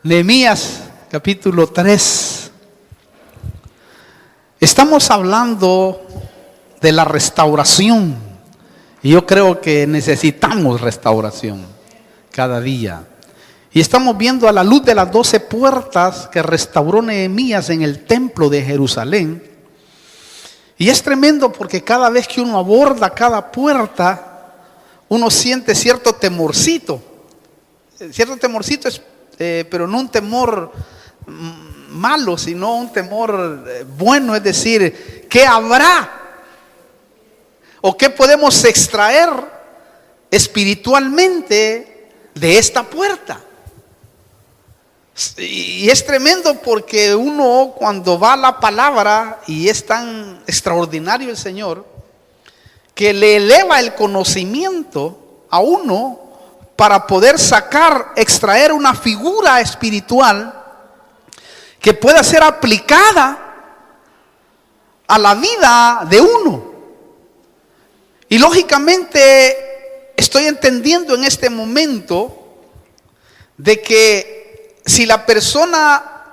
Nehemías capítulo 3. Estamos hablando de la restauración y yo creo que necesitamos restauración cada día. Y estamos viendo a la luz de las 12 puertas que restauró Nehemías en el templo de Jerusalén. Y es tremendo porque cada vez que uno aborda cada puerta, uno siente cierto temorcito. Cierto temorcito es pero no un temor malo, sino un temor bueno, es decir, ¿qué habrá? ¿O qué podemos extraer espiritualmente de esta puerta? Y es tremendo porque uno cuando va a la palabra, y es tan extraordinario el Señor, que le eleva el conocimiento a uno para poder extraer una figura espiritual que pueda ser aplicada a la vida de uno. Y lógicamente estoy entendiendo en este momento de que si la persona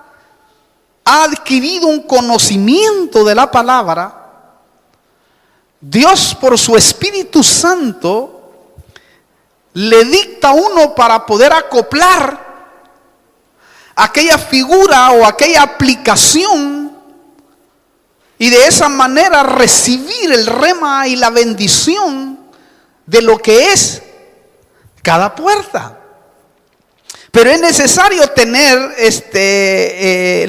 ha adquirido un conocimiento de la palabra, Dios por su Espíritu Santo le dicta a uno para poder acoplar aquella figura o aquella aplicación y de esa manera recibir el rema y la bendición de lo que es cada puerta. Pero es necesario tener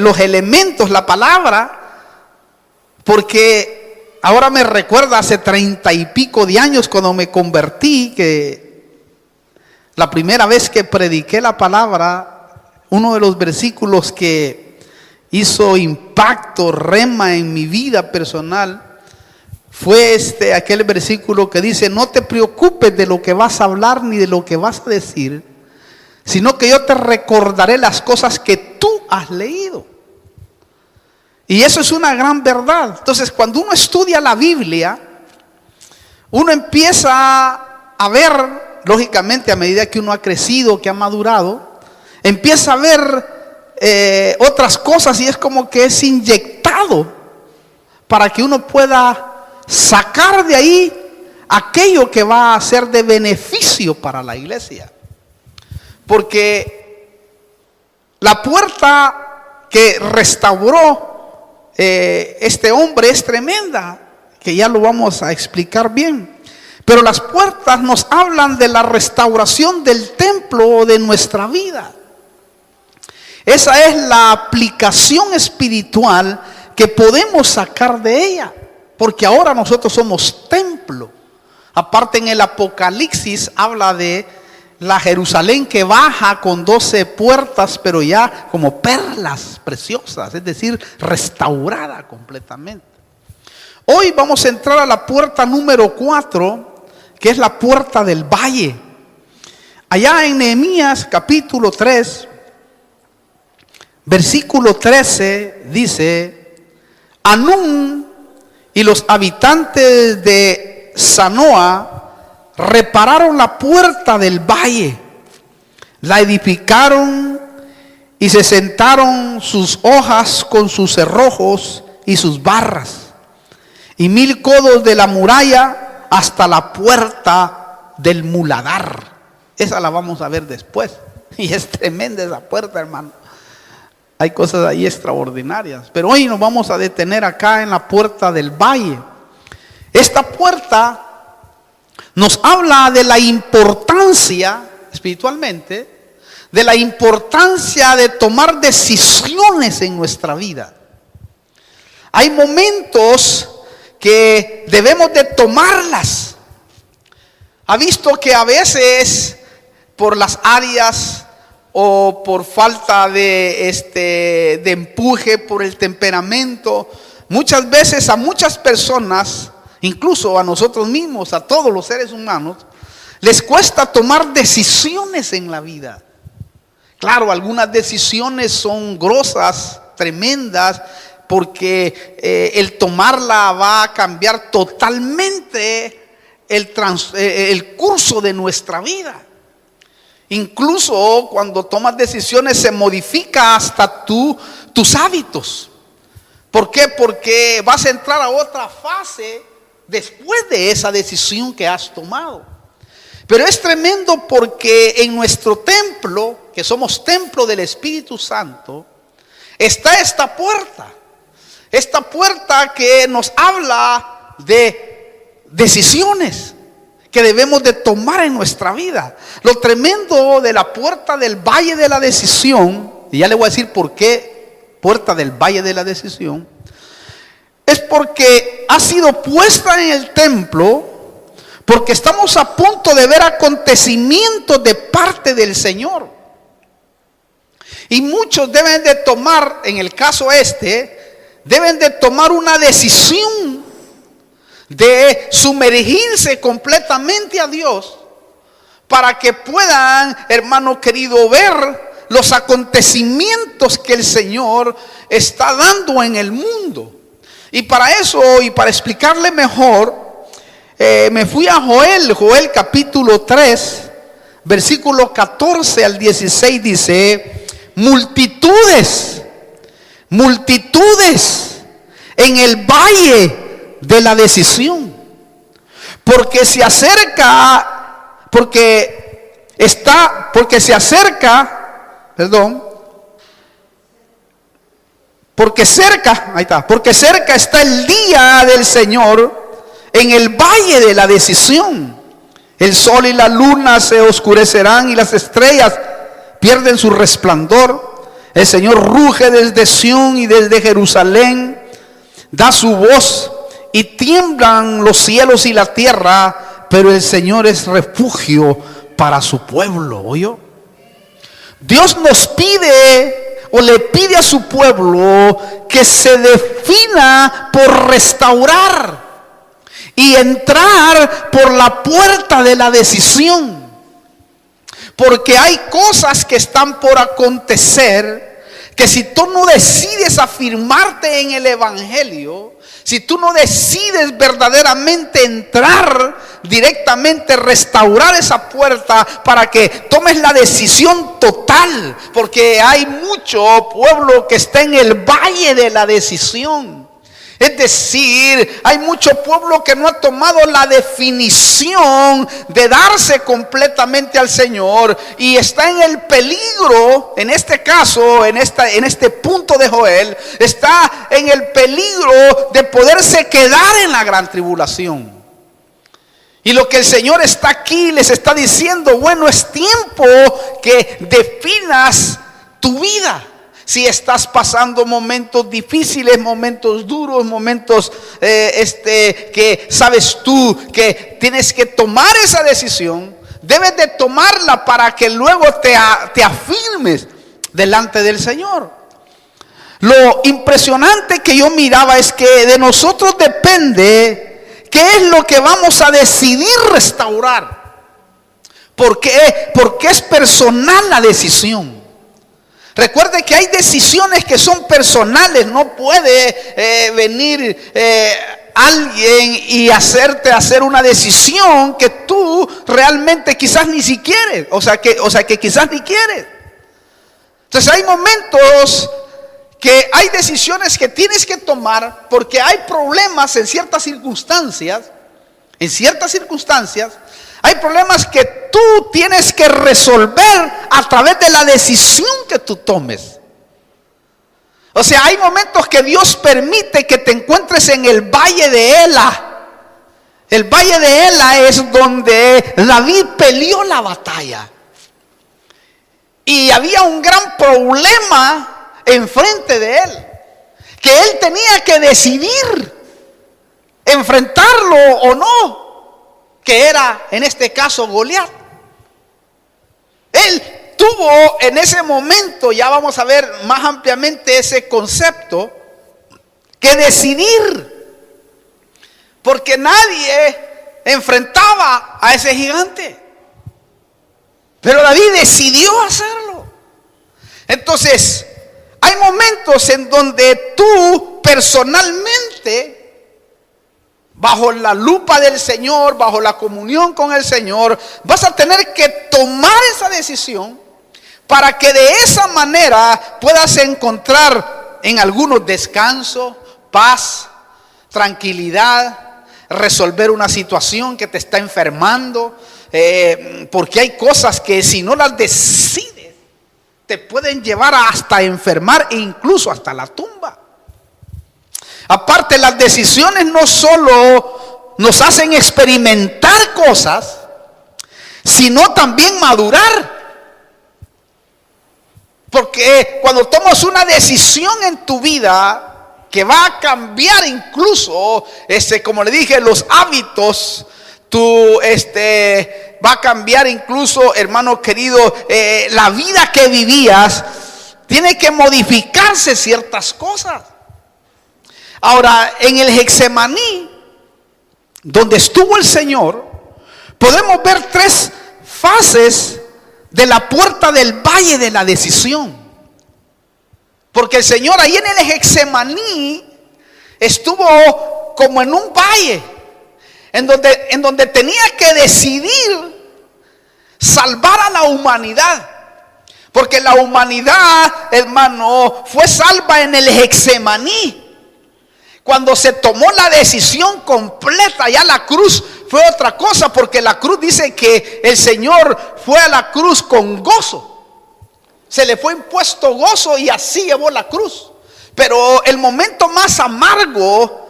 los elementos, la palabra, porque ahora me recuerda hace 30 y pico de años cuando me convertí, que la primera vez que prediqué la palabra, uno de los versículos que hizo impacto, rema en mi vida personal, fue aquel versículo que dice: no te preocupes de lo que vas a hablar ni de lo que vas a decir, sino que yo te recordaré las cosas que tú has leído. Y eso es una gran verdad. Entonces, cuando uno estudia la Biblia, uno empieza a ver, lógicamente, a medida que uno ha crecido, que ha madurado, empieza a ver otras cosas, y es como que es inyectado para que uno pueda sacar de ahí aquello que va a ser de beneficio para la iglesia. Porque la puerta que restauró este hombre es tremenda, que ya lo vamos a explicar bien. Pero las puertas nos hablan de la restauración del templo o de nuestra vida. Esa es la aplicación espiritual que podemos sacar de ella, porque ahora nosotros somos templo. Aparte, en el Apocalipsis habla de la Jerusalén que baja con 12 puertas, pero ya como perlas preciosas, es decir, restaurada completamente. Hoy vamos a entrar a la puerta número 4, que es la puerta del valle. Allá en Nehemías capítulo 3, versículo 13 dice: Anún y los habitantes de Zanoa repararon la puerta del valle, la edificaron y se sentaron sus hojas con sus cerrojos y sus barras, y 1000 codos de la muralla hasta la puerta del muladar. Esa la vamos a ver después, y es tremenda esa puerta, hermano. Hay cosas ahí extraordinarias, pero hoy nos vamos a detener acá en la puerta del valle. Esta puerta nos habla de la importancia, espiritualmente, de la importancia de tomar decisiones en nuestra vida. Hay momentos que debemos de tomarlas. Ha visto que a veces por las áreas o por falta de empuje, por el temperamento, muchas veces a muchas personas, incluso a nosotros mismos, a todos los seres humanos, les cuesta tomar decisiones en la vida. Claro, algunas decisiones son grosas, tremendas, porque el tomarla va a cambiar totalmente el curso de nuestra vida. Incluso cuando tomas decisiones se modifica hasta tus hábitos. ¿Por qué? Porque vas a entrar a otra fase después de esa decisión que has tomado. Pero es tremendo porque en nuestro templo, que somos templo del Espíritu Santo, está esta puerta. Esta puerta que nos habla de decisiones que debemos de tomar en nuestra vida. Lo tremendo de la puerta del Valle de la Decisión, y ya le voy a decir por qué puerta del Valle de la Decisión, es porque ha sido puesta en el templo, porque estamos a punto de ver acontecimientos de parte del Señor. Y muchos deben de tomar, en el caso deben de tomar una decisión de sumergirse completamente a Dios para que puedan, hermano querido, ver los acontecimientos que el Señor está dando en el mundo. Y para eso, y para explicarle mejor, me fui a Joel capítulo 3, versículo 14 al 16, dice: multitudes en el valle de la decisión, porque se acerca, porque cerca está el día del Señor en el valle de la decisión. El sol y la luna se oscurecerán y las estrellas pierden su resplandor. El Señor ruge desde Sión y desde Jerusalén, da su voz y tiemblan los cielos y la tierra, pero el Señor es refugio para su pueblo. ¿Oyó? Dios nos pide, o le pide a su pueblo, que se defina por restaurar y entrar por la puerta de la decisión. Porque hay cosas que están por acontecer, que si tú no decides afirmarte en el Evangelio, si tú no decides verdaderamente entrar directamente, restaurar esa puerta para que tomes la decisión total, porque hay mucho pueblo que está en el valle de la decisión. Es decir, hay mucho pueblo que no ha tomado la definición de darse completamente al Señor y está en el peligro, en este caso, en este punto de Joel, está en el peligro de poderse quedar en la gran tribulación. Y lo que el Señor está aquí les está diciendo: bueno, es tiempo que definas tu vida. Si estás pasando momentos difíciles, momentos duros, momentos que sabes tú que tienes que tomar esa decisión, debes de tomarla para que luego te afirmes delante del Señor. Lo impresionante que yo miraba es que de nosotros depende qué es lo que vamos a decidir restaurar. ¿Por qué? Porque es personal la decisión. Recuerde que hay decisiones que son personales. No puede venir alguien y hacerte hacer una decisión que tú realmente quizás ni siquiera quieres. O sea que quizás ni quieres. Entonces hay momentos que hay decisiones que tienes que tomar porque hay problemas en ciertas circunstancias. En ciertas circunstancias hay problemas que tú tienes que resolver a través de la decisión que tú tomes. O sea, hay momentos que Dios permite que te encuentres en el valle de Ela. El valle de Ela es donde David peleó la batalla. Y había un gran problema enfrente de él, que él tenía que decidir enfrentarlo o no, que era en este caso Goliat. Él tuvo en ese momento, ya vamos a ver más ampliamente ese concepto, que decidir, porque nadie enfrentaba a ese gigante, pero David decidió hacerlo. Entonces hay momentos en donde tú personalmente bajo la lupa del Señor, bajo la comunión con el Señor, vas a tener que tomar esa decisión para que de esa manera puedas encontrar en algunos descanso, paz, tranquilidad, resolver una situación que te está enfermando, porque hay cosas que si no las decides te pueden llevar hasta enfermar e incluso hasta la tumba. Aparte, las decisiones no solo nos hacen experimentar cosas, sino también madurar. Porque cuando tomas una decisión en tu vida que va a cambiar incluso, como le dije, los hábitos, va a cambiar incluso, hermano querido, la vida que vivías, tiene que modificarse ciertas cosas. Ahora, en el Getsemaní, donde estuvo el Señor, podemos ver 3 fases de la puerta del valle de la decisión. Porque el Señor ahí en el Getsemaní estuvo como en un valle, en donde tenía que decidir salvar a la humanidad. Porque la humanidad, hermano, fue salva en el Getsemaní. Cuando se tomó la decisión completa, ya la cruz fue otra cosa, porque la cruz dice que el Señor fue a la cruz con gozo. Se le fue impuesto gozo y así llevó la cruz. Pero el momento más amargo,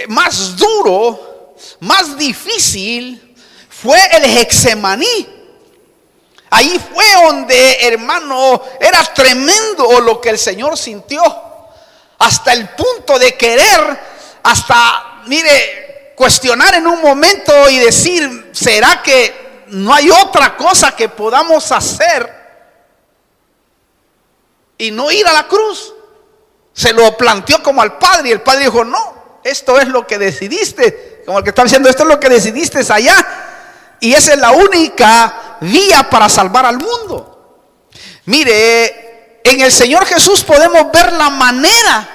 más duro, más difícil, fue el Getsemaní. Ahí fue donde, hermano, era tremendo lo que el Señor sintió. Hasta el punto de querer, cuestionar en un momento y decir, ¿será que no hay otra cosa que podamos hacer y no ir a la cruz? Se lo planteó como al Padre y el Padre dijo, no, esto es lo que decidiste. Como el que está diciendo, esto es lo que decidiste allá. Y esa es la única vía para salvar al mundo. Mire, en el Señor Jesús podemos ver la manera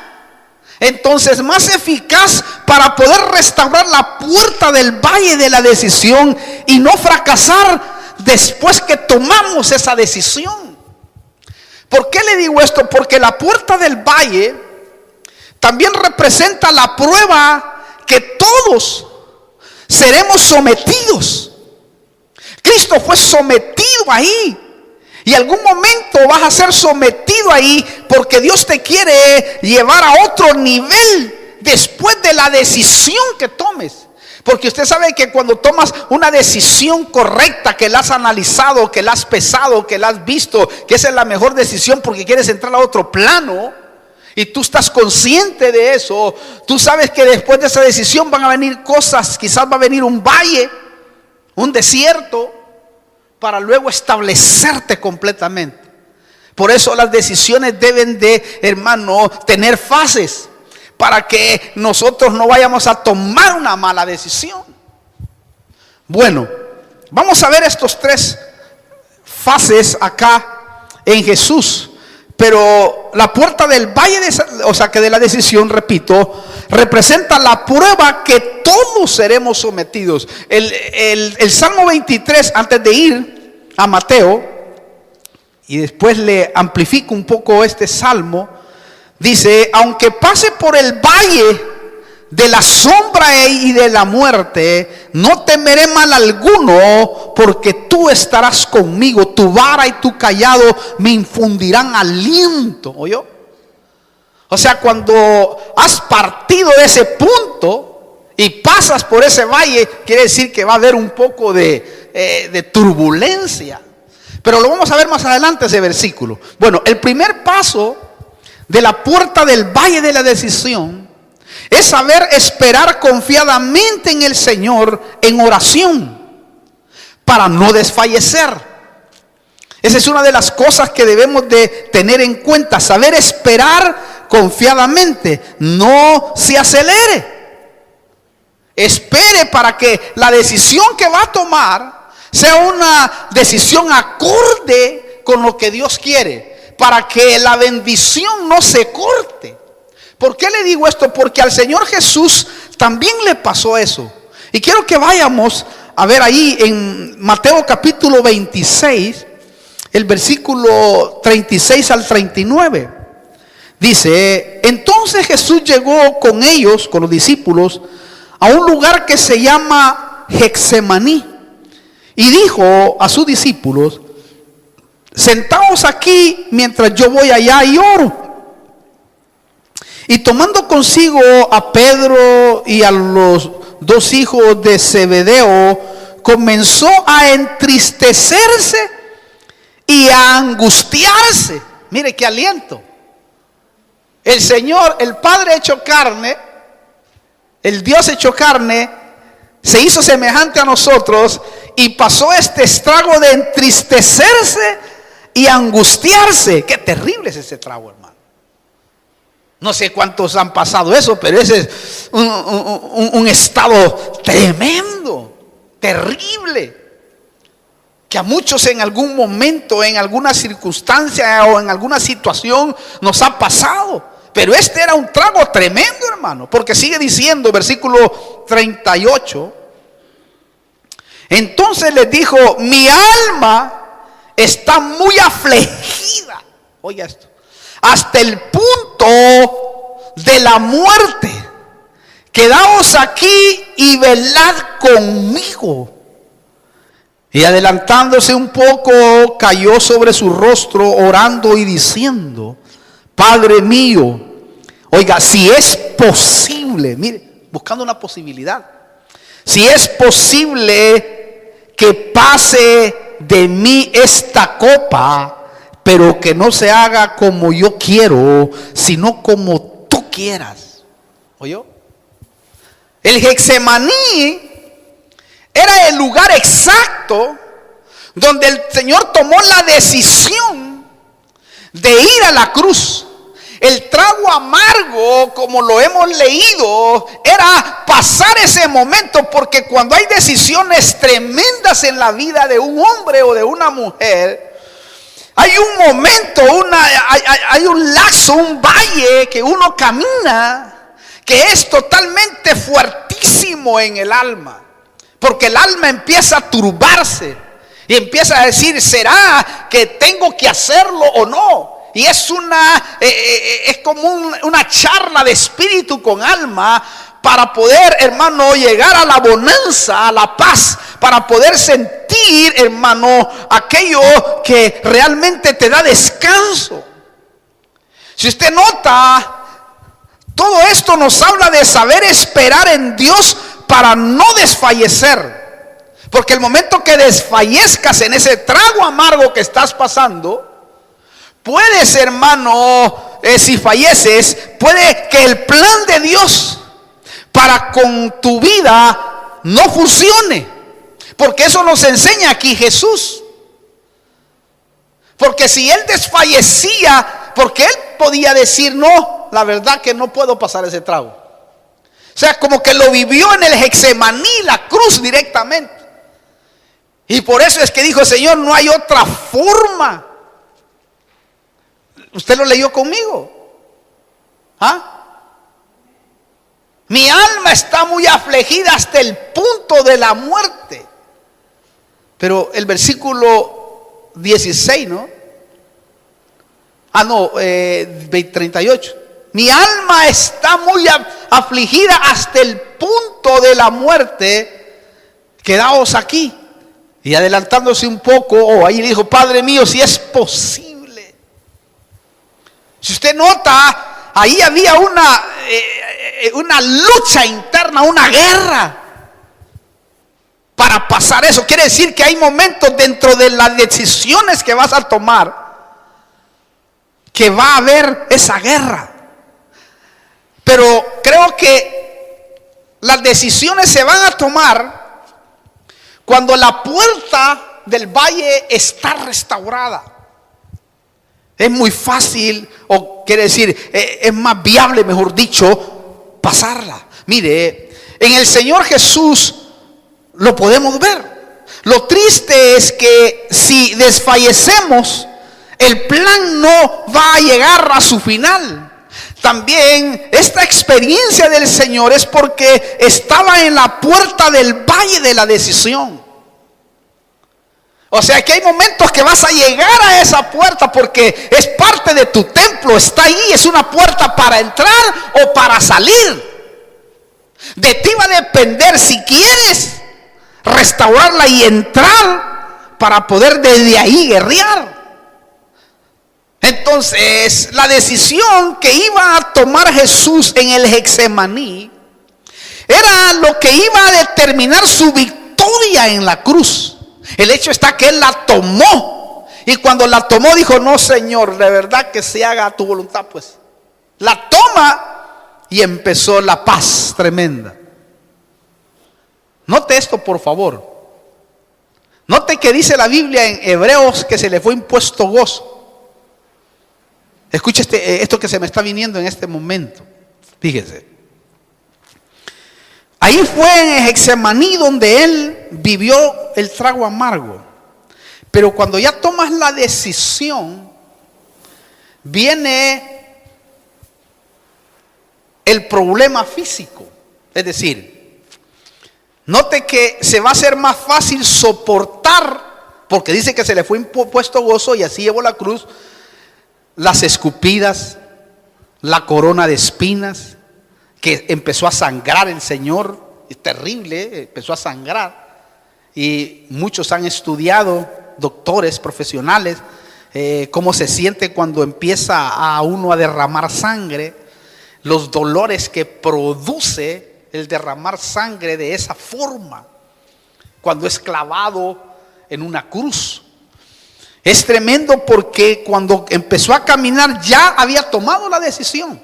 entonces más eficaz para poder restaurar la puerta del valle de la decisión y no fracasar después que tomamos esa decisión. ¿Por qué le digo esto? Porque la puerta del valle también representa la prueba que todos seremos sometidos. Cristo fue sometido ahí. Y algún momento vas a ser sometido ahí, porque Dios te quiere llevar a otro nivel después de la decisión que tomes. Porque usted sabe que cuando tomas una decisión correcta, que la has analizado, que la has pesado, que la has visto, que esa es la mejor decisión porque quieres entrar a otro plano, y tú estás consciente de eso, tú sabes que después de esa decisión van a venir cosas, quizás va a venir un valle, un desierto, para luego establecerte completamente. Por eso las decisiones deben de, hermano, tener fases, para que nosotros no vayamos a tomar una mala decisión. Bueno, vamos a ver estos 3 fases acá en Jesús. Pero la puerta del valle de la decisión, repito, representa la prueba que todos seremos sometidos. El Salmo 23, antes de ir a Mateo, y después le amplifico un poco este salmo, dice, aunque pase por el valle de la sombra y de la muerte, no temeré mal alguno, porque tú estarás conmigo, tu vara y tu cayado me infundirán aliento. ¿Oyó? O sea, cuando has partido de ese punto y pasas por ese valle, quiere decir que va a haber un poco de turbulencia. Pero lo vamos a ver más adelante ese versículo. Bueno, el primer paso de la puerta del valle de la decisión es saber esperar confiadamente en el Señor en oración para no desfallecer. Esa es una de las cosas que debemos de tener en cuenta, saber esperar confiadamente, no se acelere. Espere para que la decisión que va a tomar sea una decisión acorde con lo que Dios quiere, para que la bendición no se corte. ¿Por qué le digo esto? Porque al Señor Jesús también le pasó eso. Y quiero que vayamos a ver ahí en Mateo capítulo 26, el versículo 36 al 39. Dice: entonces Jesús llegó con ellos, con los discípulos, a un lugar que se llama Getsemaní, y dijo a sus discípulos: sentaos aquí mientras yo voy allá y oro. Y tomando consigo a Pedro y a los dos hijos de Zebedeo, comenzó a entristecerse y a angustiarse. Mire qué aliento. El Señor, el Padre hecho carne, el Dios hecho carne, se hizo semejante a nosotros y pasó este estrago de entristecerse y angustiarse. Qué terrible es ese trago, hermano. No sé cuántos han pasado eso, pero ese es un estado tremendo, terrible, que a muchos en algún momento, en alguna circunstancia o en alguna situación nos ha pasado. Pero este era un trago tremendo, hermano, porque sigue diciendo, versículo 38, entonces les dijo: mi alma está muy afligida, oiga esto, hasta el punto de la muerte. Quedaos aquí y velad conmigo. Y adelantándose un poco, cayó sobre su rostro, orando y diciendo: Padre mío, oiga, si es posible, mire, buscando una posibilidad, si es posible que pase de mí esta copa, pero que no se haga como yo quiero, sino como tú quieras. ¿Oyó? El Getsemaní era el lugar exacto donde el Señor tomó la decisión de ir a la cruz. El trago amargo, como lo hemos leído, era pasar ese momento, porque cuando hay decisiones tremendas en la vida de un hombre o de una mujer, hay un momento, hay un lazo, un valle que uno camina, que es totalmente fuertísimo en el alma, porque el alma empieza a turbarse y empieza a decir: ¿será que tengo que hacerlo o no? Y es como una charla de espíritu con alma, para poder, hermano, llegar a la bonanza, a la paz, para poder sentir, hermano, aquello que realmente te da descanso. Si usted nota, todo esto nos habla de saber esperar en Dios para no desfallecer. Porque el momento que desfallezcas en ese trago amargo que estás pasando, puedes, hermano, si falleces, puede que el plan de Dios para con tu vida no funcione. Porque eso nos enseña aquí Jesús. Porque si él desfallecía, porque él podía decir: no, la verdad que no puedo pasar ese trago. O sea, como que lo vivió en el Getsemaní, la cruz directamente. Y por eso es que dijo: Señor, no hay otra forma. ¿Usted lo leyó conmigo? ¿Ah? Mi alma está muy afligida hasta el punto de la muerte. Pero el versículo 16, ¿no? 38. Mi alma está muy afligida hasta el punto de la muerte. Quedaos aquí. Y adelantándose un poco, ahí dijo: Padre mío, si es posible. Si usted nota, ahí había una lucha interna, una guerra para pasar eso. Quiere decir que hay momentos dentro de las decisiones que vas a tomar que va a haber esa guerra. Pero creo que las decisiones se van a tomar cuando la puerta del valle está restaurada. Es muy fácil, o quiere decir, es más viable, mejor dicho, pasarla. Mire, en el Señor Jesús lo podemos ver. Lo triste es que si desfallecemos, el plan no va a llegar a su final. también esta experiencia del Señor es porque estaba en la puerta del valle de la decisión. O sea que hay momentos que vas a llegar a esa puerta porque es parte de tu templo, está ahí, es una puerta para entrar o para salir. De ti va a depender si quieres restaurarla y entrar para poder desde ahí guerrear. Entonces, la decisión que iba a tomar Jesús en el Getsemaní era lo que iba a determinar su victoria en la cruz. El hecho está que Él la tomó. Y cuando la tomó dijo: no, Señor, de verdad que se haga tu voluntad, pues. La toma y empezó la paz tremenda. Note esto, por favor. Note que dice la Biblia en Hebreos que se le fue impuesto gozo. Escuche esto que se me está viniendo en este momento. Fíjese. Ahí fue en Getsemaní donde Él vivió el trago amargo. Pero cuando ya tomas la decisión, viene el problema físico. Es decir, note que se va a hacer más fácil soportar, porque dice que se le fue impuesto gozo y así llevó la cruz, las escupidas, la corona de espinas, que empezó a sangrar el Señor. Es terrible, empezó a sangrar. Y muchos han estudiado, doctores, profesionales, cómo se siente cuando empieza a uno a derramar sangre, los dolores que produce el derramar sangre de esa forma, cuando es clavado en una cruz. Es tremendo porque cuando empezó a caminar ya había tomado la decisión.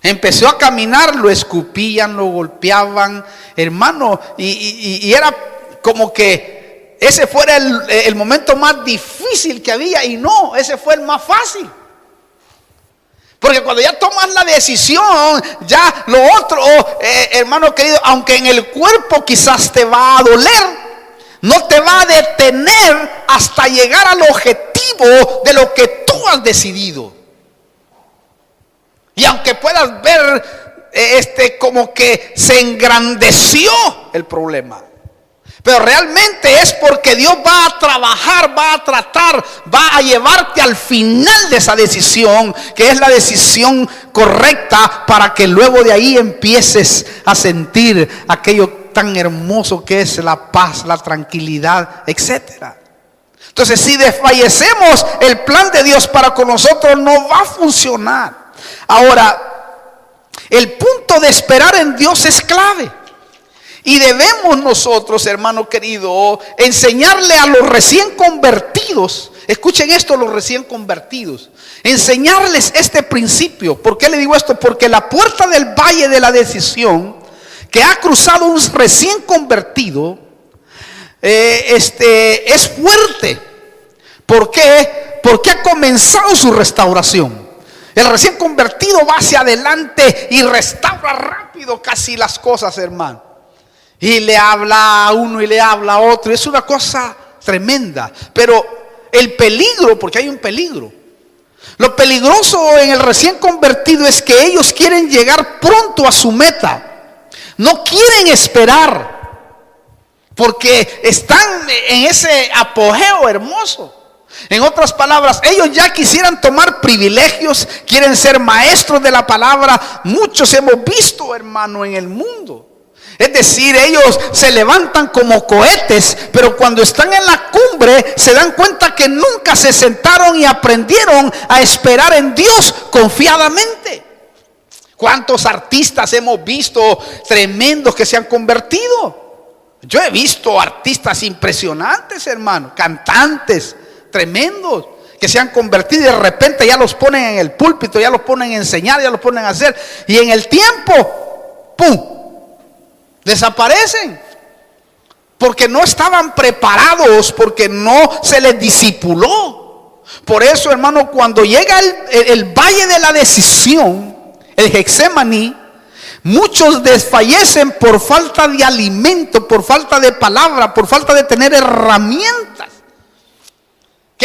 Empezó a caminar, lo escupían, lo golpeaban, hermano, y era como que ese fuera el momento más difícil que había, y no, ese fue el más fácil. Porque cuando ya tomas la decisión, ya lo otro, hermano querido, aunque en el cuerpo quizás te va a doler, no te va a detener hasta llegar al objetivo de lo que tú has decidido. Y aunque puedas ver como que se engrandeció el problema, pero realmente es porque Dios va a trabajar, va a tratar, va a llevarte al final de esa decisión, que es la decisión correcta, para que luego de ahí empieces a sentir aquello tan hermoso que es la paz, la tranquilidad, etcétera. Entonces, si desfallecemos, el plan de Dios para con nosotros no va a funcionar. Ahora, el punto de esperar en Dios es clave. Y debemos nosotros, hermano querido, enseñarle a los recién convertidos. Escuchen esto, los recién convertidos. Enseñarles este principio. ¿Por qué le digo esto? Porque la puerta del valle de la decisión que ha cruzado un recién convertido es fuerte. ¿Por qué? Porque ha comenzado su restauración. El recién convertido va hacia adelante y restaura rápido casi las cosas, hermano. Y le habla a uno y le habla a otro. Es una cosa tremenda. Pero el peligro, porque hay un peligro. Lo peligroso en el recién convertido es que ellos quieren llegar pronto a su meta. No quieren esperar, porque están en ese apogeo hermoso. En otras palabras, ellos ya quisieran tomar privilegios, quieren ser maestros de la palabra. Muchos hemos visto, hermano, en el mundo. Es decir, ellos se levantan como cohetes, pero cuando están en la cumbre se dan cuenta que nunca se sentaron y aprendieron a esperar en Dios confiadamente. ¿Cuántos artistas hemos visto tremendos que se han convertido? Yo he visto artistas impresionantes, hermano, cantantes tremendos que se han convertido y de repente ya los ponen en el púlpito, ya los ponen a enseñar, ya los ponen a hacer, y en el tiempo, ¡pum!, desaparecen. Porque no estaban preparados, porque no se les discipuló. Por eso, hermano, cuando llega el valle de la decisión, el Getsemaní, muchos desfallecen por falta de alimento, por falta de palabra, por falta de tener herramientas.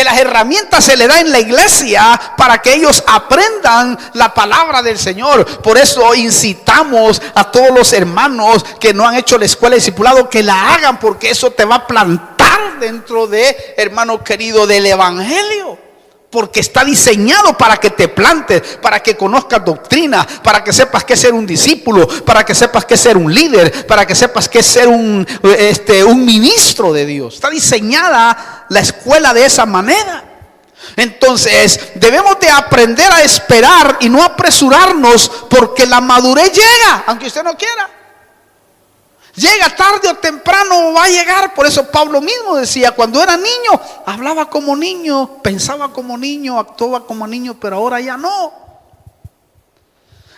que las herramientas se le da en la iglesia para que ellos aprendan la palabra del Señor. Por eso incitamos a todos los hermanos que no han hecho la escuela de discipulado que la hagan, porque eso te va a plantar dentro de, hermano querido, del evangelio. Porque está diseñado para que te plantes, para que conozcas doctrina, para que sepas qué es ser un discípulo, para que sepas qué es ser un líder, para que sepas qué es ser un ministro de Dios. Está diseñada la escuela de esa manera. Entonces debemos de aprender a esperar y no apresurarnos, porque la madurez llega, aunque usted no quiera. Llega tarde o temprano, va a llegar. Por eso Pablo mismo decía, cuando era niño, hablaba como niño, pensaba como niño, actuaba como niño, pero ahora ya no.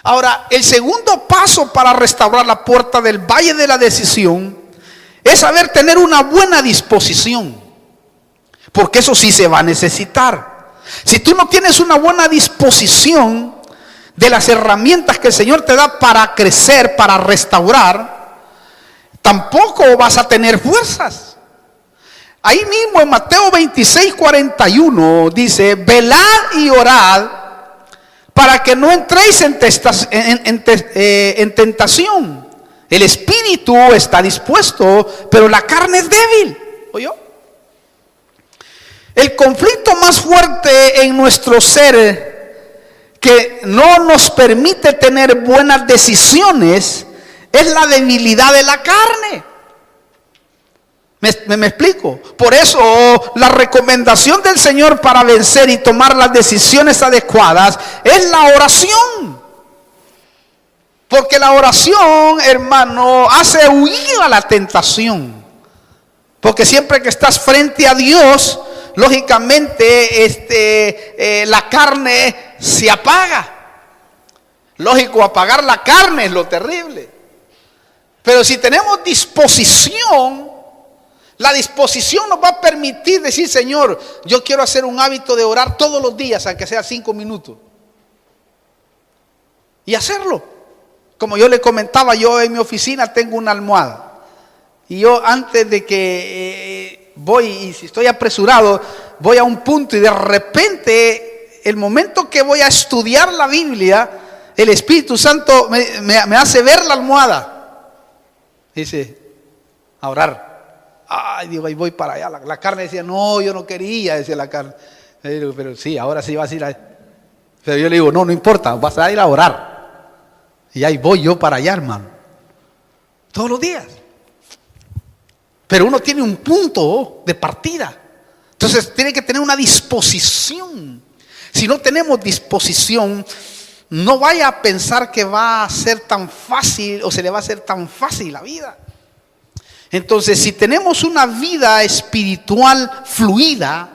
Ahora, el segundo paso para restaurar la puerta del valle de la decisión es saber tener una buena disposición, porque eso sí se va a necesitar. Si tú no tienes una buena disposición de las herramientas que el Señor te da para crecer, para restaurar, tampoco vas a tener fuerzas. Ahí mismo en Mateo 26:41 dice: velad y orad para que no entréis en tentación. El espíritu está dispuesto, pero la carne es débil. ¿Oyó? El conflicto más fuerte en nuestro ser, que no nos permite tener buenas decisiones, es la debilidad de la carne. ¿Me explico? Por eso la recomendación del Señor para vencer y tomar las decisiones adecuadas es la oración. Porque la oración, hermano, hace huir a la tentación. Porque siempre que estás frente a Dios, lógicamente la carne se apaga. Lógico, apagar la carne es lo terrible. Pero si tenemos disposición, la disposición nos va a permitir decir: Señor, yo quiero hacer un hábito de orar todos los días, aunque sea 5 minutos. Y hacerlo. Como yo le comentaba, yo en mi oficina tengo una almohada. Y yo antes de que voy, y si estoy apresurado, voy a un punto y de repente, el momento que voy a estudiar la Biblia, el Espíritu Santo me hace ver la almohada. Dice, a orar. Ay, digo, ahí voy para allá. La carne decía, no, yo no quería, decía la carne. Pero sí, ahora sí vas a ir a... Pero yo le digo, no importa, vas a ir a orar. Y ahí voy yo para allá, hermano. Todos los días. Pero uno tiene un punto de partida. Entonces tiene que tener una disposición. Si no tenemos disposición, no vaya a pensar que va a ser tan fácil o se le va a hacer tan fácil la vida. Entonces, si tenemos una vida espiritual fluida,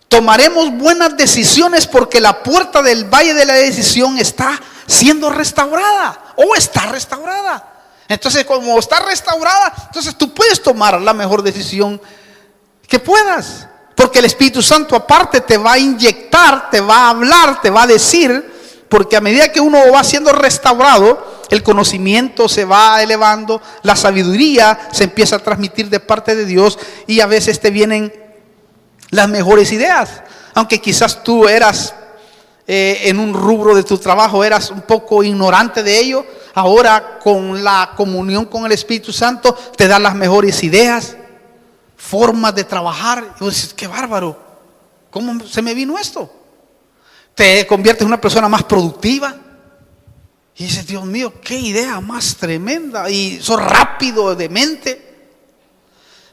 tomaremos buenas decisiones, porque la puerta del valle de la decisión está siendo restaurada o está restaurada. Entonces, como está restaurada, entonces tú puedes tomar la mejor decisión que puedas, porque el Espíritu Santo aparte te va a inyectar, te va a hablar, te va a decir. Porque a medida que uno va siendo restaurado, el conocimiento se va elevando, la sabiduría se empieza a transmitir de parte de Dios, y a veces te vienen las mejores ideas. Aunque quizás tú eras en un rubro de tu trabajo, eras un poco ignorante de ello, ahora con la comunión con el Espíritu Santo te da las mejores ideas, formas de trabajar. Y vos dices, qué bárbaro, ¿cómo se me vino esto? Te conviertes en una persona más productiva. Y dices, Dios mío, qué idea más tremenda. Y sos rápido de mente.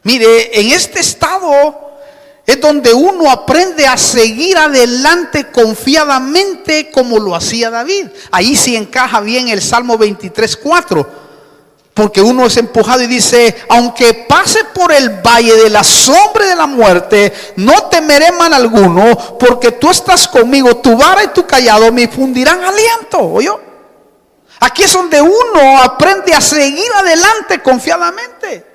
Mire, en este estado es donde uno aprende a seguir adelante confiadamente, como lo hacía David. Ahí sí encaja bien el Salmo 23:4. Porque uno es empujado y dice: aunque pase por el valle de la sombra de la muerte, no temeré mal alguno, porque tú estás conmigo, tu vara y tu cayado me infundirán aliento. ¿Oyó? Aquí es donde uno aprende a seguir adelante confiadamente.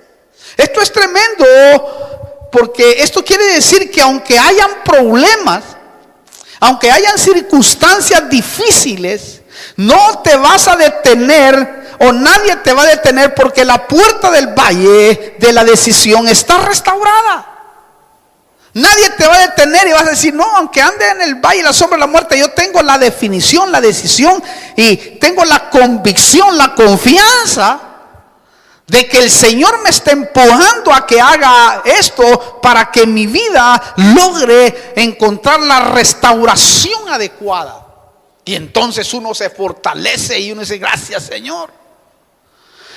Esto es tremendo, porque esto quiere decir que aunque hayan problemas, aunque hayan circunstancias difíciles, no te vas a detener, o nadie te va a detener, porque la puerta del valle de la decisión está restaurada. Nadie te va a detener y vas a decir, no, aunque ande en el valle de la sombra de la muerte, yo tengo la definición, la decisión y tengo la convicción, la confianza de que el Señor me está empujando a que haga esto para que mi vida logre encontrar la restauración adecuada. Y entonces uno se fortalece y uno dice, gracias, Señor.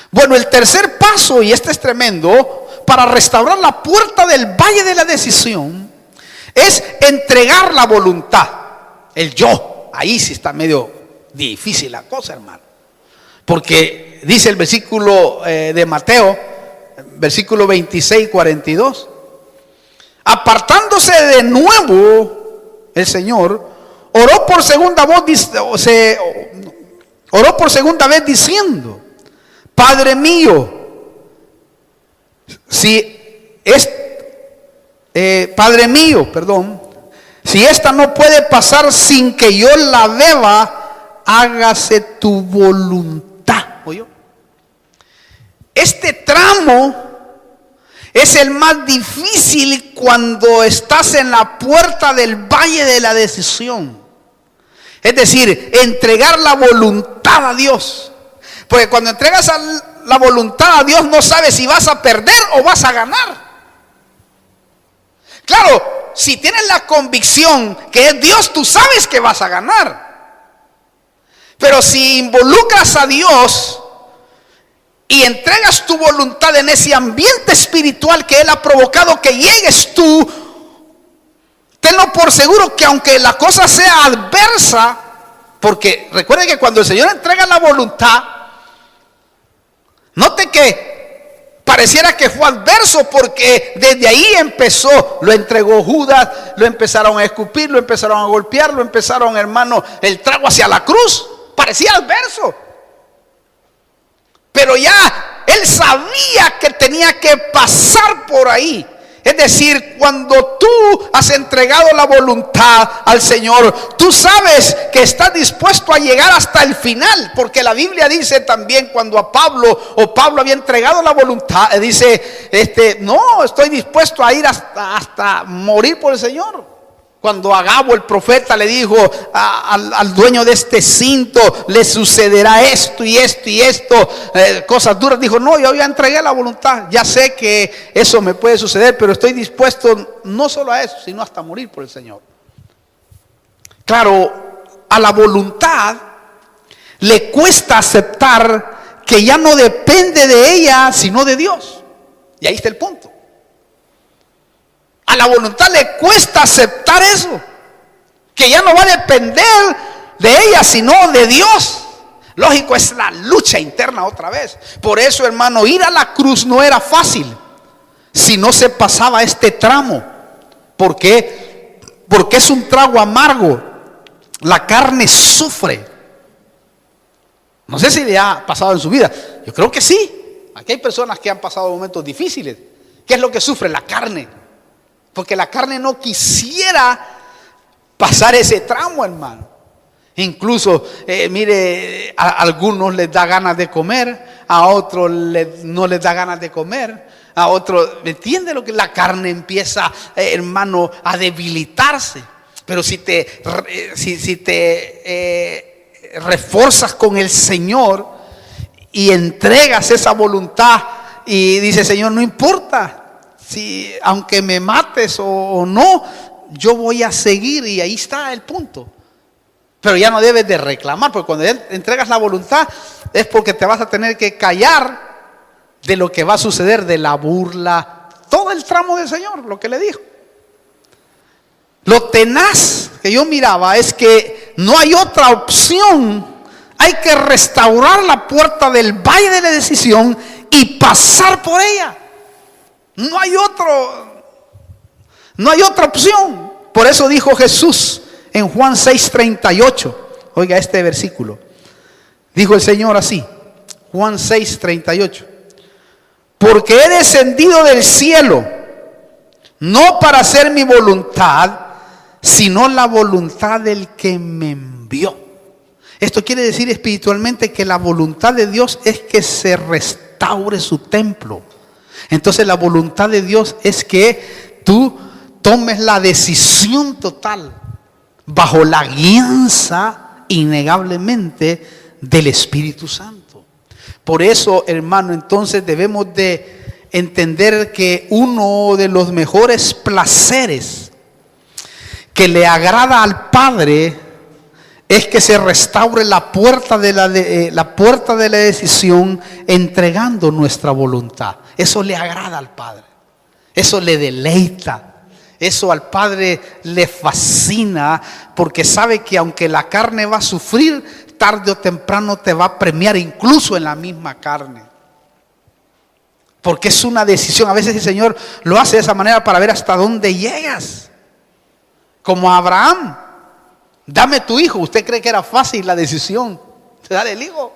Bueno, el tercer paso, y este es tremendo, para restaurar la puerta del valle de la decisión, es entregar la voluntad, el yo. Ahí sí está medio difícil la cosa, hermano. Porque dice el versículo de Mateo, versículo 26, 42. Apartándose de nuevo el Señor, oró por segunda vez diciendo, Padre mío, Padre mío, si esta no puede pasar sin que yo la beba, hágase tu voluntad. ¿Oyó? Este tramo es el más difícil cuando estás en la puerta del valle de la decisión. Es decir, entregar la voluntad a Dios. Porque cuando entregas la voluntad a Dios, no sabes si vas a perder o vas a ganar. Claro, si tienes la convicción que es Dios, tú sabes que vas a ganar. Pero si involucras a Dios y entregas tu voluntad en ese ambiente espiritual que Él ha provocado que llegues tú, tenlo por seguro que aunque la cosa sea adversa, porque recuerden que cuando el Señor entrega la voluntad, note que pareciera que fue adverso, porque desde ahí empezó, lo entregó Judas, lo empezaron a escupir, lo empezaron a golpear, lo empezaron, hermano, el trago hacia la cruz, parecía adverso. Pero ya él sabía que tenía que pasar por ahí. Es decir, cuando tú has entregado la voluntad al Señor, tú sabes que estás dispuesto a llegar hasta el final. Porque la Biblia dice también, cuando a Pablo había entregado la voluntad, dice, no, estoy dispuesto a ir hasta morir por el Señor. Cuando Agabo el profeta le dijo al dueño de este cinto, le sucederá esto y esto y esto, cosas duras, dijo, no, yo ya entregué la voluntad, ya sé que eso me puede suceder, pero estoy dispuesto no solo a eso, sino hasta morir por el Señor. Claro, a la voluntad le cuesta aceptar que ya no depende de ella, sino de Dios. Y ahí está el punto. A la voluntad le cuesta aceptar eso, que ya no va a depender de ella, sino de Dios. Lógico, es la lucha interna otra vez. Por eso, hermano, ir a la cruz no era fácil si no se pasaba este tramo. ¿Por qué? Porque es un trago amargo. La carne sufre. No sé si le ha pasado en su vida. Yo creo que sí. Aquí hay personas que han pasado momentos difíciles. ¿Qué es lo que sufre? La carne. Porque la carne no quisiera pasar ese tramo, hermano. Incluso, mire, a algunos les da ganas de comer, a otros no les da ganas de comer, a otros, ¿me entiende lo que la carne empieza, hermano, a debilitarse? Pero si te reforzas con el Señor y entregas esa voluntad y dices, Señor, no importa. Si, aunque me mates o no, yo voy a seguir, y ahí está el punto. Pero ya no debes de reclamar, porque cuando entregas la voluntad es porque te vas a tener que callar de lo que va a suceder, de la burla, todo el tramo del Señor, lo que le dijo. Lo tenaz que yo miraba es que no hay otra opción. Hay que restaurar la puerta del valle de la decisión y pasar por ella. No hay otra opción. Por eso dijo Jesús en Juan 6:38. Oiga este versículo. Dijo el Señor así, Juan 6:38. Porque he descendido del cielo, no para hacer mi voluntad, sino la voluntad del que me envió. Esto quiere decir espiritualmente que la voluntad de Dios es que se restaure su templo. Entonces la voluntad de Dios es que tú tomes la decisión total bajo la guianza innegablemente del Espíritu Santo. Por eso, hermano, entonces debemos de entender que uno de los mejores placeres que le agrada al Padre es que se restaure la puerta de la decisión, entregando nuestra voluntad. Eso le agrada al Padre, eso le deleita. Eso al Padre le fascina, porque sabe que aunque la carne va a sufrir, tarde o temprano te va a premiar, incluso en la misma carne. Porque es una decisión. A veces el Señor lo hace de esa manera para ver hasta dónde llegas. Como Abraham: dame tu hijo. ¿Usted cree que era fácil la decisión de dar el hijo?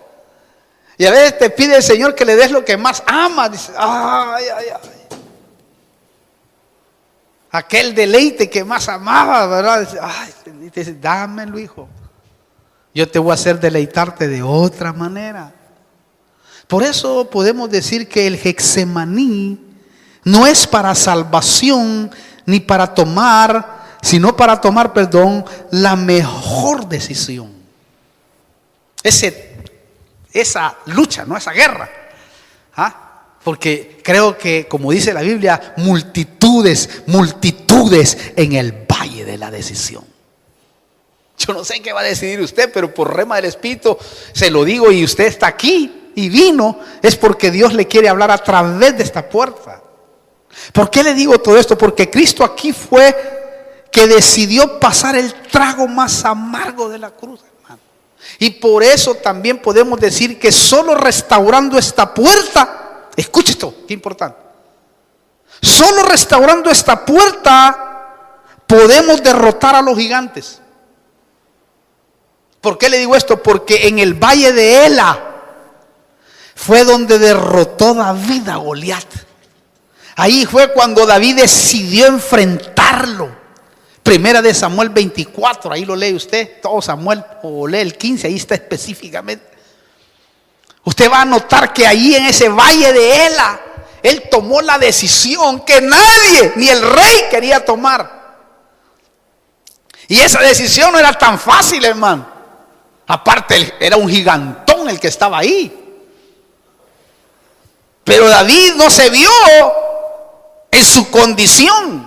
Y a veces te pide el Señor que le des lo que más ama. Dice: ay, ay, ay. Aquel deleite que más amaba, ¿verdad? Dice: ay, dice, dámelo, hijo. Yo te voy a hacer deleitarte de otra manera. Por eso podemos decir que el Getsemaní no es para salvación ni para tomar, sino para tomar, la mejor decisión. Esa lucha, no esa guerra. Porque creo que, como dice la Biblia, multitudes en el valle de la decisión. Yo no sé qué va a decidir usted, pero por rema del Espíritu se lo digo, y usted está aquí y vino, es porque Dios le quiere hablar a través de esta puerta. ¿Por qué le digo todo esto? Porque Cristo aquí fue que decidió pasar el trago más amargo de la cruz, hermano. Y por eso también podemos decir que solo restaurando esta puerta, escuche esto, qué importante, solo restaurando esta puerta podemos derrotar a los gigantes. ¿Por qué le digo esto? Porque en el valle de Ela fue donde derrotó David a Goliat. Ahí fue cuando David decidió enfrentarlo. Primera de Samuel 24, ahí lo lee usted, todo Samuel, o lee el 15, ahí está específicamente. Usted va a notar que ahí en ese valle de Ela, él tomó la decisión que nadie, ni el rey, quería tomar. Y esa decisión no era tan fácil, hermano. Aparte, era un gigantón el que estaba ahí. Pero David no se vio en su condición.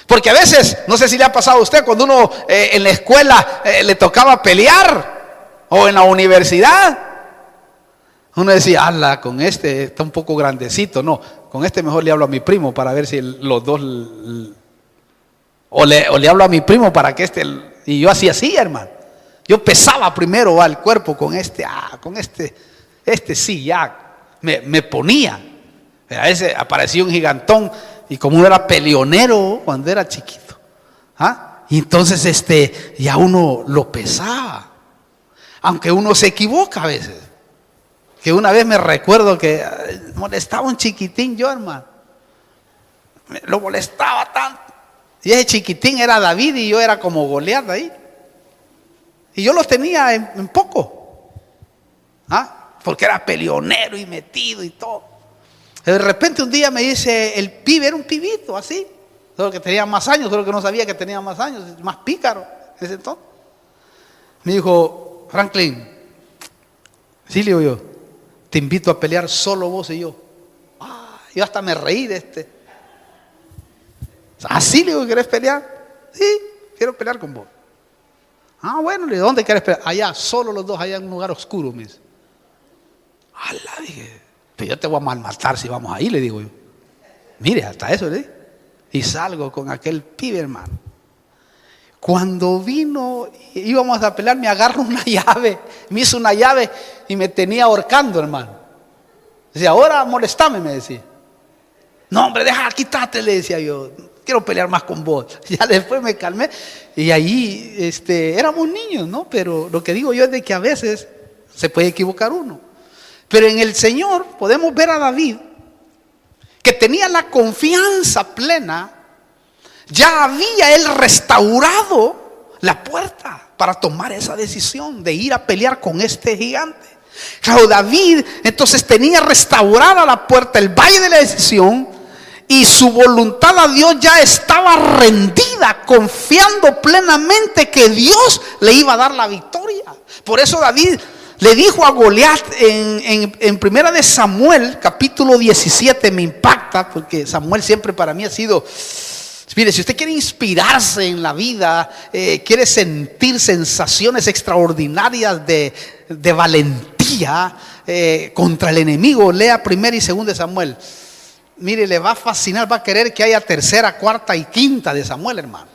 Porque a veces, no sé si le ha pasado a usted, cuando uno en la escuela le tocaba pelear, o en la universidad, uno decía: ala, con este está un poco grandecito. No, con este mejor le hablo a mi primo para ver si los dos, o le hablo a mi primo para que y yo hacía así, hermano. Yo pesaba primero el cuerpo con este sí, ya me ponía. A veces aparecía un gigantón, y como uno era peleonero cuando era chiquito, y entonces ya uno lo pesaba, aunque uno se equivoca a veces. Que una vez me recuerdo que molestaba un chiquitín yo, hermano. Lo molestaba tanto. Y ese chiquitín era David y yo era como Goliat ahí. Y yo los tenía en poco. Porque era peleonero y metido y todo. De repente un día me dice el pibe, era un pibito así, solo que tenía más años, solo que no sabía que tenía más años, más pícaro en ese entonces. Me dijo: Franklin, sí, le digo yo, te invito a pelear solo vos y yo. Yo hasta me reí de ¿Así, le digo, querés pelear? Sí, quiero pelear con vos. Bueno, le digo, ¿dónde querés pelear? Allá, solo los dos, allá en un lugar oscuro, me dice. Dije, pero yo te voy a malmatar si vamos ahí, le digo yo. Mire, hasta eso le dije. Y salgo con aquel pibe, hermano. Cuando vino, íbamos a pelear, me agarró una llave, me hizo una llave y me tenía ahorcando, hermano. Decía: ahora molestame, me decía. No, hombre, deja, quítate, le decía yo. Quiero pelear más con vos. Ya después me calmé. Y ahí éramos niños, ¿no? Pero lo que digo yo es de que a veces se puede equivocar uno. Pero en el Señor podemos ver a David, que tenía la confianza plena. Ya había él restaurado la puerta para tomar esa decisión de ir a pelear con este gigante. Claro, David entonces tenía restaurada la puerta, el valle de la decisión, y su voluntad a Dios ya estaba rendida, confiando plenamente que Dios le iba a dar la victoria. Por eso David le dijo a Goliat en primera de Samuel, capítulo 17, me impacta, porque Samuel siempre para mí ha sido, mire, si usted quiere inspirarse en la vida, quiere sentir sensaciones extraordinarias de valentía contra el enemigo, lea primera y segunda de Samuel. Mire, le va a fascinar, va a querer que haya tercera, cuarta y quinta de Samuel, hermano.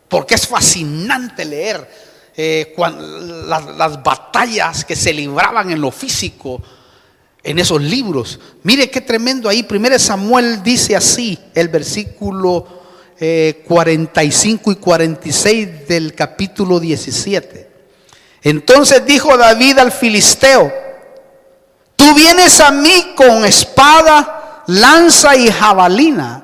Porque es fascinante leer las batallas que se libraban en lo físico en esos libros. Mire qué tremendo ahí. Primero Samuel dice así, el versículo 45 y 46 del capítulo 17. Entonces dijo David al filisteo: tú vienes a mí con espada, lanza y jabalina,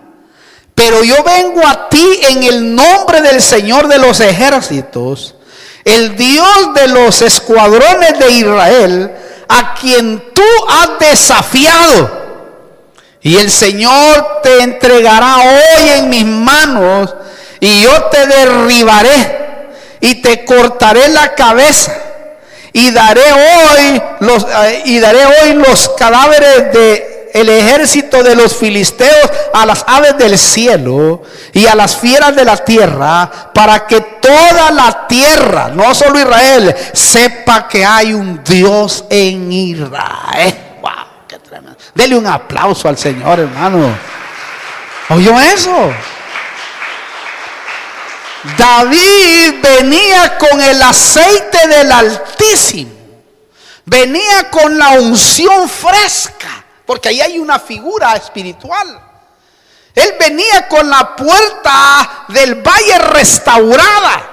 pero yo vengo a ti en el nombre del Señor de los ejércitos, el Dios de los escuadrones de Israel, a quien tú has desafiado. Y el Señor te entregará hoy en mis manos, y yo te derribaré y te cortaré la cabeza, y daré hoy los cadáveres de el ejército de los filisteos a las aves del cielo y a las fieras de la tierra, para que toda la tierra, no solo Israel, sepa que hay un Dios en Israel. Wow, qué tremendo. Dele un aplauso al Señor, hermano. ¿Oyó eso? David venía con el aceite del Altísimo, venía con la unción fresca, porque ahí hay una figura espiritual. Él venía con la puerta del valle restaurada.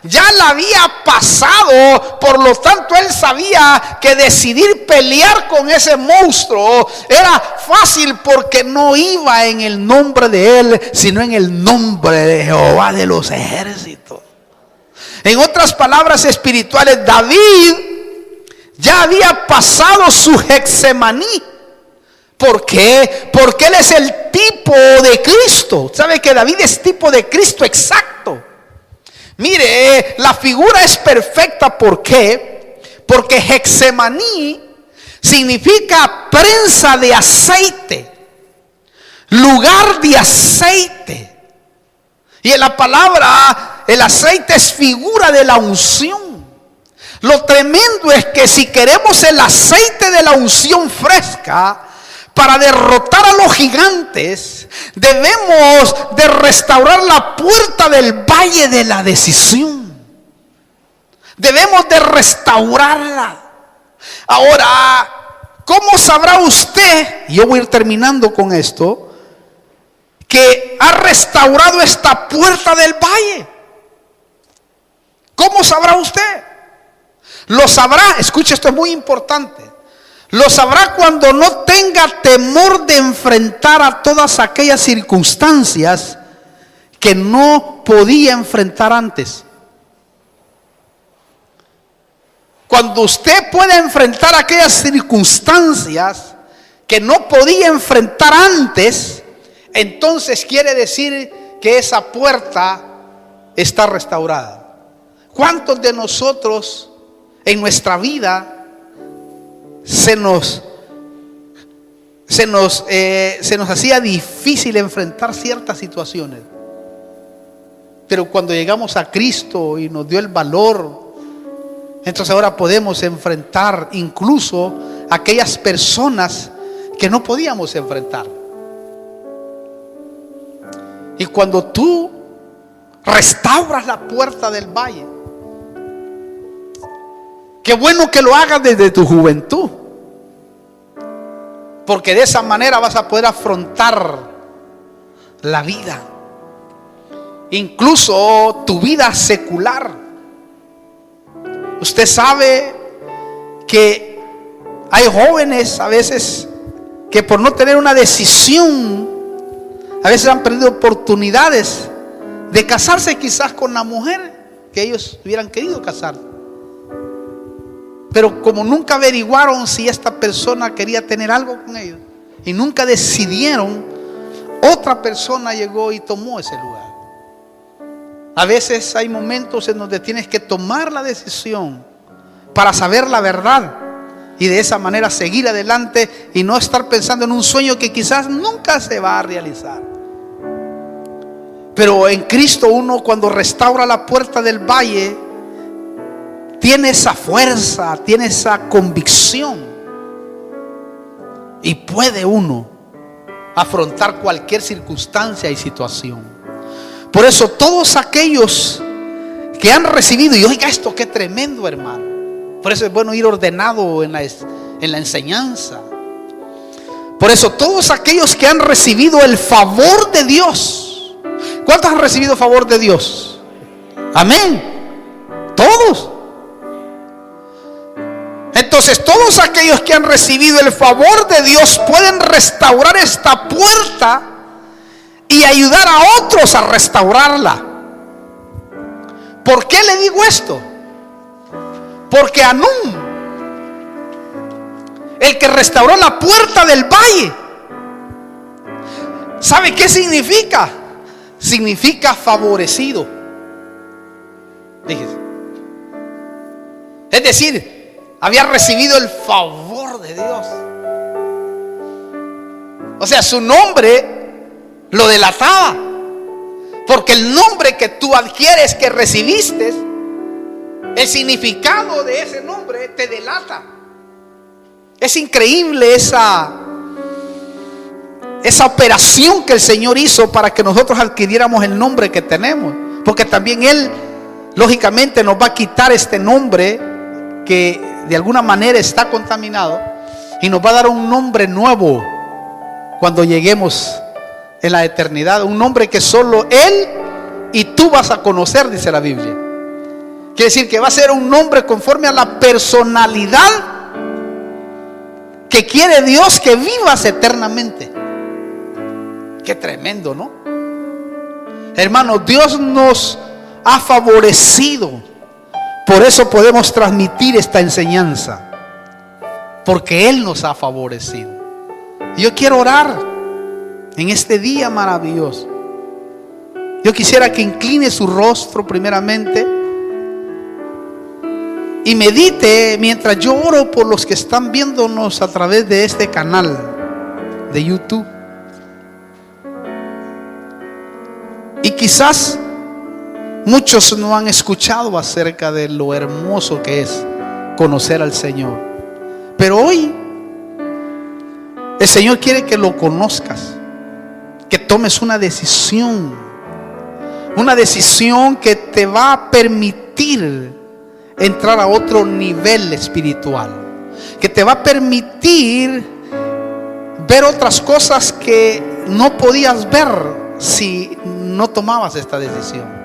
Ya la había pasado, por lo tanto él sabía que decidir pelear con ese monstruo era fácil, porque no iba en el nombre de él, sino en el nombre de Jehová de los ejércitos. En otras palabras espirituales, David ya había pasado su Getsemaní. ¿Por qué? Porque él es el tipo de Cristo. ¿Sabe que David es tipo de Cristo exacto? Mire, la figura es perfecta. ¿Por qué? Porque Getsemaní significa prensa de aceite, lugar de aceite. Y en la palabra, el aceite es figura de la unción. Lo tremendo es que si queremos el aceite de la unción fresca para derrotar a los gigantes, debemos de restaurar la puerta del valle de la decisión. Debemos de restaurarla. Ahora, ¿cómo sabrá usted, y yo voy a ir terminando con esto, que ha restaurado esta puerta del valle? ¿Cómo sabrá usted? Lo sabrá, escuche, esto es muy importante. Lo sabrá cuando no tenga temor de enfrentar a todas aquellas circunstancias que no podía enfrentar antes. Cuando usted pueda enfrentar aquellas circunstancias que no podía enfrentar antes, entonces quiere decir que esa puerta está restaurada. ¿Cuántos de nosotros en nuestra vida se nos hacía difícil enfrentar ciertas situaciones? Pero cuando llegamos a Cristo y nos dio el valor, entonces ahora podemos enfrentar incluso aquellas personas que no podíamos enfrentar. Y cuando tú restauras la puerta del valle, qué bueno que lo hagas desde tu juventud, porque de esa manera vas a poder afrontar la vida, incluso tu vida secular. Usted sabe que hay jóvenes a veces que por no tener una decisión, a veces han perdido oportunidades de casarse quizás con la mujer que ellos hubieran querido casar. Pero como nunca averiguaron si esta persona quería tener algo con ellos y nunca decidieron otra persona llegó y tomó ese lugar. A veces hay momentos en donde tienes que tomar la decisión para saber la verdad y de esa manera seguir adelante y no estar pensando en un sueño que quizás nunca se va a realizar. Pero en Cristo uno, cuando restaura la puerta del valle, tiene esa fuerza, tiene esa convicción y puede uno afrontar cualquier circunstancia y situación. Por eso todos aquellos que han recibido, y oiga esto, qué tremendo, hermano. Por eso es bueno ir ordenado en la enseñanza. Por eso todos aquellos que han recibido el favor de Dios. ¿Cuántos han recibido favor de Dios? Amén. Todos. Entonces todos aquellos que han recibido el favor de Dios pueden restaurar esta puerta y ayudar a otros a restaurarla. ¿Por qué le digo esto? Porque Anún, el que restauró la puerta del valle, ¿sabe qué significa? Significa favorecido. Fíjese. Es decir, había recibido el favor de Dios. O sea, su nombre lo delataba, porque el nombre que tú adquieres, que recibiste, el significado de ese nombre te delata. Es increíble esa operación que el Señor hizo para que nosotros adquiriéramos el nombre que tenemos, porque también Él lógicamente nos va a quitar este nombre que de alguna manera está contaminado y nos va a dar un nombre nuevo cuando lleguemos en la eternidad, un nombre que solo Él y tú vas a conocer, dice la Biblia. Quiere decir que va a ser un nombre conforme a la personalidad que quiere Dios que vivas eternamente. Qué tremendo, ¿no? Hermanos, Dios nos ha favorecido. Por eso podemos transmitir esta enseñanza, porque Él nos ha favorecido. Yo quiero orar en este día maravilloso. Yo quisiera que incline su rostro primeramente y medite mientras yo oro por los que están viéndonos a través de este canal de YouTube. Y quizás muchos no han escuchado acerca de lo hermoso que es conocer al Señor, pero hoy el Señor quiere que lo conozcas, que tomes una decisión que te va a permitir entrar a otro nivel espiritual, que te va a permitir ver otras cosas que no podías ver si no tomabas esta decisión.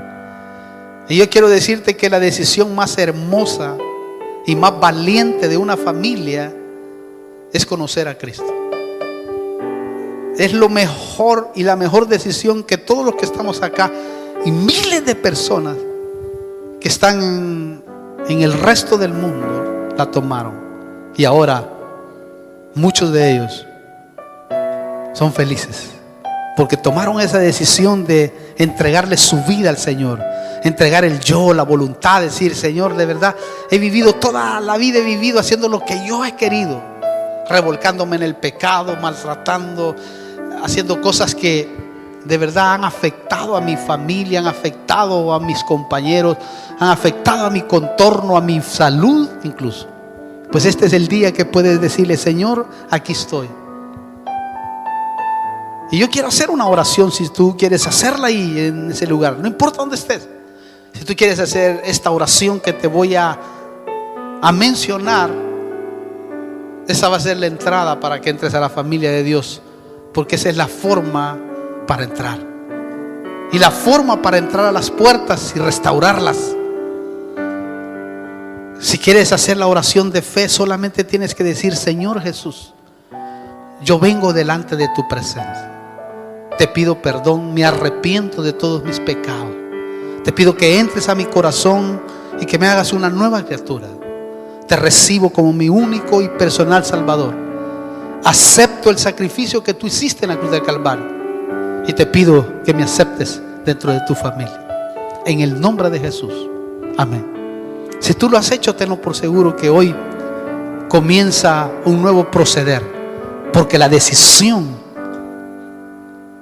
Y yo quiero decirte que la decisión más hermosa y más valiente de una familia es conocer a Cristo. Es lo mejor y la mejor decisión que todos los que estamos acá y miles de personas que están en el resto del mundo la tomaron. Y ahora muchos de ellos son felices porque tomaron esa decisión de entregarle su vida al Señor, entregar el yo, la voluntad, decir: Señor, de verdad he vivido toda la vida, he vivido haciendo lo que yo he querido, revolcándome en el pecado, maltratando, haciendo cosas que de verdad han afectado a mi familia, han afectado a mis compañeros, han afectado a mi contorno, a mi salud incluso. Pues este es el día que puedes decirle: Señor, aquí estoy. Y yo quiero hacer una oración, si tú quieres hacerla ahí en ese lugar, no importa dónde estés. Si tú quieres hacer esta oración que te voy a mencionar, esa va a ser la entrada para que entres a la familia de Dios, porque esa es la forma para entrar. Y la forma para entrar a las puertas y restaurarlas. Si quieres hacer la oración de fe, solamente tienes que decir: Señor Jesús, yo vengo delante de tu presencia. Te pido perdón, me arrepiento de todos mis pecados. Te pido que entres a mi corazón y que me hagas una nueva criatura. Te recibo como mi único y personal Salvador. Acepto el sacrificio que tú hiciste en la cruz del Calvario. Y te pido que me aceptes dentro de tu familia. En el nombre de Jesús. Amén. Si tú lo has hecho, tenlo por seguro que hoy comienza un nuevo proceder. Porque la decisión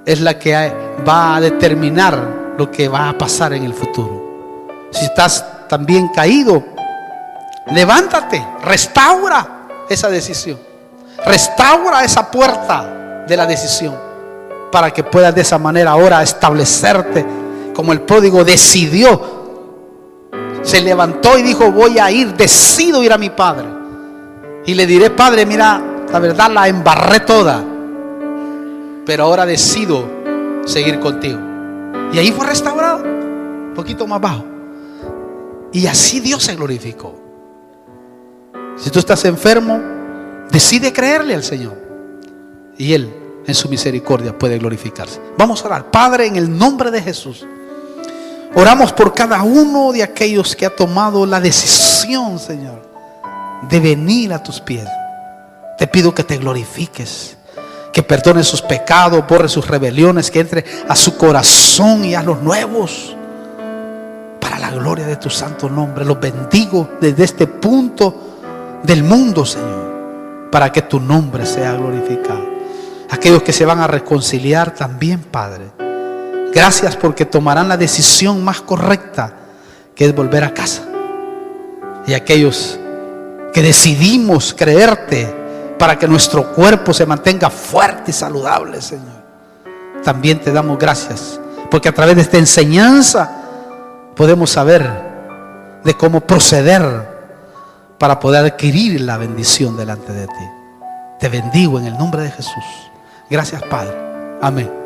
es la que va a determinar lo que va a pasar en el futuro. Si estás también caído, levántate, restaura esa decisión. Restaura esa puerta de la decisión, para que puedas de esa manera ahora establecerte como el pródigo decidió. Se levantó y dijo: voy a ir, decido ir a mi padre y le diré: Padre, mira, la verdad la embarré toda, pero ahora decido seguir contigo. Y ahí fue restaurado, un poquito más bajo. Y así Dios se glorificó. Si tú estás enfermo, decide creerle al Señor, y Él en su misericordia puede glorificarse. Vamos a orar. Padre, en el nombre de Jesús, oramos por cada uno de aquellos que ha tomado la decisión, Señor, de venir a tus pies. Te pido que te glorifiques, que perdone sus pecados, borre sus rebeliones, que entre a su corazón y hazlos nuevos para la gloria de tu santo nombre. Los bendigo desde este punto del mundo, Señor, para que tu nombre sea glorificado. Aquellos que se van a reconciliar también, Padre, gracias porque tomarán la decisión más correcta, que es volver a casa. Y aquellos que decidimos creerte para que nuestro cuerpo se mantenga fuerte y saludable, Señor, también te damos gracias, porque a través de esta enseñanza podemos saber de cómo proceder para poder adquirir la bendición delante de ti. Te bendigo en el nombre de Jesús. Gracias, Padre. Amén.